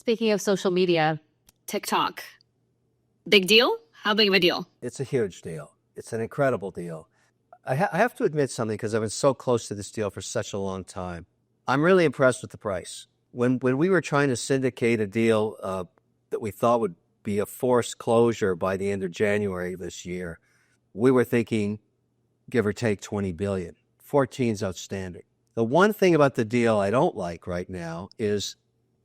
Speaking of social media, TikTok. Big deal? How big of a deal? It's a huge deal. It's an incredible deal. I have to admit something because I've been so close to this deal for such a long time. I'm really impressed with the price. When we were trying to syndicate a deal that we thought would be a forced closure by the end of January this year, we were thinking, give or take 20 billion. 14 is outstanding. The one thing about the deal I don't like right now is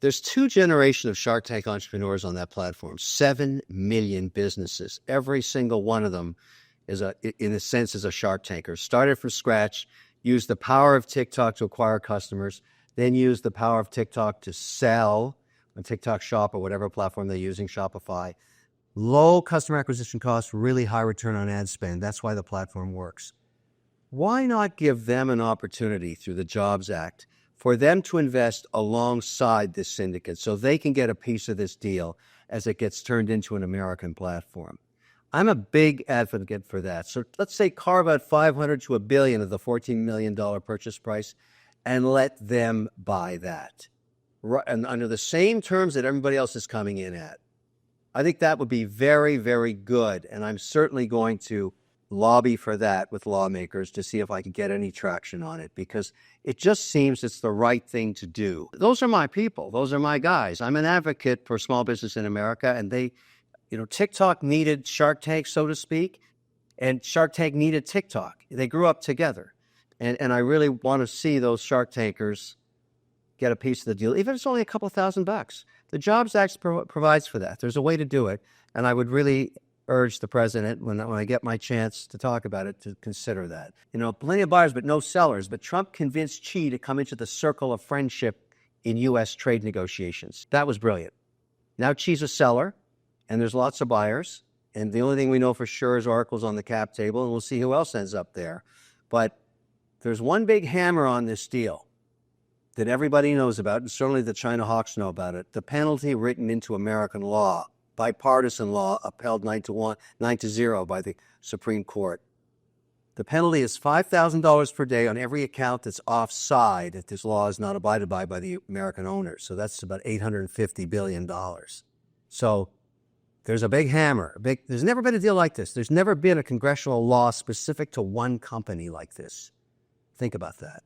there's two generations of Shark Tank entrepreneurs on that platform, 7 million businesses. Every single one of them in a sense, is a Shark Tanker. Started from scratch, used the power of TikTok to acquire customers, then used the power of TikTok to sell on TikTok Shop or whatever platform they're using, Shopify. Low customer acquisition costs, really high return on ad spend. That's why the platform works. Why not give them an opportunity through the Jobs Act for them to invest alongside this syndicate so they can get a piece of this deal as it gets turned into an American platform? I'm a big advocate for that. So let's say carve out 500 to $1 billion of the $14 million purchase price and let them buy that. And under the same terms that everybody else is coming in at. I think that would be very, very good. And I'm certainly going to lobby for that with lawmakers to see if I can get any traction on it, because it just seems it's the right thing to do. Those are my people. Those are my guys. I'm an advocate for small business in America, and TikTok needed Shark Tank, so to speak, and Shark Tank needed TikTok. They grew up together. And I really want to see those Shark Tankers get a piece of the deal, even if it's only a couple $1,000. The Jobs Act provides for that. There's a way to do it. And I would really urge the president, when I get my chance to talk about it, to consider that. Plenty of buyers, but no sellers. But Trump convinced Xi to come into the circle of friendship in U.S. trade negotiations. That was brilliant. Now Xi's a seller, and there's lots of buyers. And the only thing we know for sure is Oracle's on the cap table, and we'll see who else ends up there. But there's one big hammer on this deal that everybody knows about, and certainly the China hawks know about it. The penalty written into American law, bipartisan law, upheld 9-0 by the Supreme Court. The penalty is $5,000 per day on every account that's offside if this law is not abided by the American owners. So that's about $850 billion. So there's a big hammer. There's never been a deal like this. There's never been a congressional law specific to one company like this. Think about that.